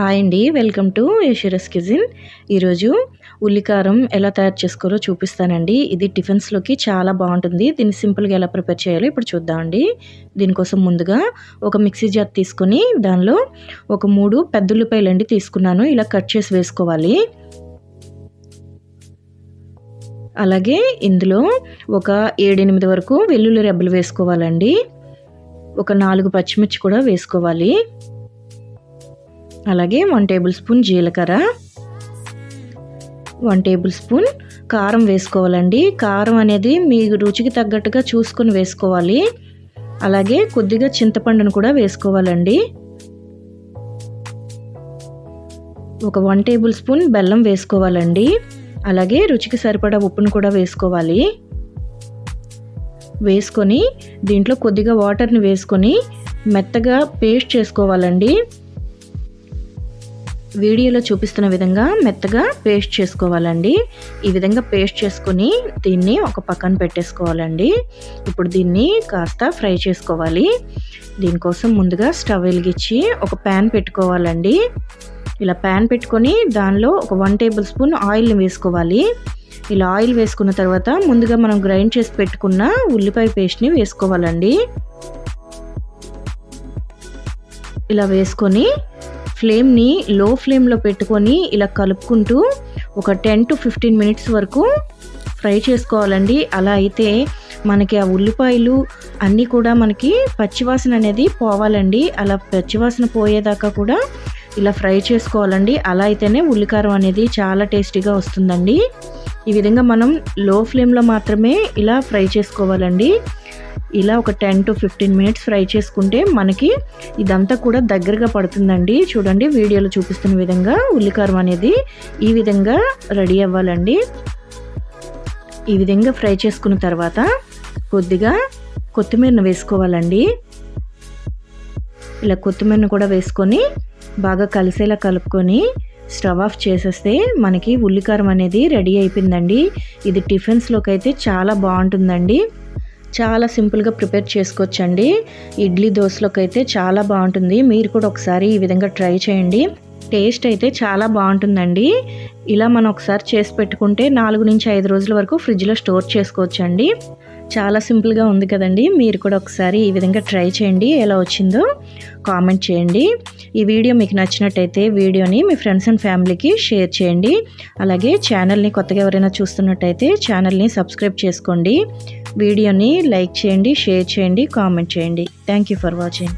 Hi అండి, welcome to యషిరస్ kitchen. ఈరోజు ఉల్లికారం ఎలా తయారు చేసుకోవాలో చూపిస్తానండి. ఇది టిఫిన్స్లోకి చాలా బాగుంటుంది. దీన్ని సింపుల్గా ఎలా ప్రిపేర్ చేయాలో ఇప్పుడు చూద్దామండి. దీనికోసం ముందుగా ఒక మిక్సీ జార్ తీసుకొని దానిలో ఒక 3 పెద్ద ఉల్లిపాయలండి తీసుకున్నాను. ఇలా కట్ చేసి వేసుకోవాలి. అలాగే ఇందులో ఒక 7-8 వరకు వెల్లుల్లి రెబ్బలు వేసుకోవాలండి. ఒక 4 పచ్చిమిర్చి కూడా వేసుకోవాలి. అలాగే 1 టేబుల్ స్పూన్ జీలకర్ర, 1 టేబుల్ స్పూన్ కారం వేసుకోవాలండి. కారం అనేది మీ రుచికి తగ్గట్టుగా చూసుకొని వేసుకోవాలి. అలాగే కొద్దిగా చింతపండును కూడా వేసుకోవాలండి. ఒక 1 టేబుల్ స్పూన్ బెల్లం వేసుకోవాలండి. అలాగే రుచికి సరిపడా ఉప్పును కూడా వేసుకోవాలి. వేసుకొని దీంట్లో కొద్దిగా వాటర్ని వేసుకొని మెత్తగా పేస్ట్ చేసుకోవాలండి. వీడియోలో చూపిస్తున్న విధంగా మెత్తగా పేస్ట్ చేసుకోవాలండి. ఈ విధంగా పేస్ట్ చేసుకొని దీన్ని ఒక పక్కన పెట్టేసుకోవాలండి. ఇప్పుడు దీన్ని కాస్త ఫ్రై చేసుకోవాలి. దీనికోసం ముందుగా స్టవ్ వెలిగించి ఒక ప్యాన్ పెట్టుకోవాలండి. ఇలా ప్యాన్ పెట్టుకొని దానిలో ఒక 1 టేబుల్ స్పూన్ ఆయిల్ని వేసుకోవాలి. ఇలా ఆయిల్ వేసుకున్న తర్వాత ముందుగా మనం గ్రైండ్ చేసి పెట్టుకున్న ఉల్లిపాయ పేస్ట్ని వేసుకోవాలండి. ఇలా వేసుకొని ఫ్లేమ్ని లో ఫ్లేమ్లో పెట్టుకొని ఇలా కలుపుకుంటూ ఒక 10 to 15 మినిట్స్ వరకు ఫ్రై చేసుకోవాలండి. అలా అయితే మనకి ఆ ఉల్లిపాయలు అన్నీ కూడా మనకి పచ్చివాసన అనేది పోవాలండి. అలా పచ్చివాసన పోయేదాకా కూడా ఇలా ఫ్రై చేసుకోవాలండి. అలా అయితేనే ఉల్లికారం అనేది చాలా టేస్టీగా వస్తుందండి. ఈ విధంగా మనం లో ఫ్లేమ్లో మాత్రమే ఇలా ఫ్రై చేసుకోవాలండి. ఇలా ఒక 10 to 15 మినిట్స్ ఫ్రై చేసుకుంటే మనకి ఇదంతా కూడా దగ్గరగా పడుతుందండి. చూడండి, వీడియోలో చూపిస్తున్న విధంగా ఉల్లికారం అనేది ఈ విధంగా రెడీ అవ్వాలండి. ఈ విధంగా ఫ్రై చేసుకున్న తర్వాత కొద్దిగా కొత్తిమీరను వేసుకోవాలండి. ఇలా కొత్తిమీరను కూడా వేసుకొని బాగా కలిసేలా కలుపుకొని స్టవ్ ఆఫ్ చేసేస్తే మనకి ఉల్లికారం అనేది రెడీ అయిపోయిందండి. ఇది టిఫిన్స్లోకి అయితే చాలా బాగుంటుందండి. చాలా సింపుల్గా ప్రిపేర్ చేసుకోవచ్చండి. ఇడ్లీ దోశలోకి అయితే చాలా బాగుంటుంది. మీరు కూడా ఒకసారి ఈ విధంగా ట్రై చేయండి. టేస్ట్ అయితే చాలా బాగుంటుందండి. ఇలా మనం ఒకసారి చేసి పెట్టుకుంటే 4 నుంచి 5 రోజుల వరకు ఫ్రిడ్జ్లో స్టోర్ చేసుకోవచ్చండి. చాలా సింపుల్గా ఉంది కదండి. మీరు కూడా ఒకసారి ఈ విధంగా ట్రై చేయండి. ఎలా వచ్చిందో కామెంట్ చేయండి. ఈ వీడియో మీకు నచ్చినట్టయితే వీడియోని మీ ఫ్రెండ్స్ అండ్ ఫ్యామిలీకి షేర్ చేయండి. అలాగే ఛానల్ని కొత్తగా ఎవరైనా చూస్తున్నట్టయితే ఛానల్ని సబ్స్క్రైబ్ చేసుకోండి. వీడియోని లైక్ చేయండి, షేర్ చేయండి, కామెంట్ చేయండి. Thank you for watching.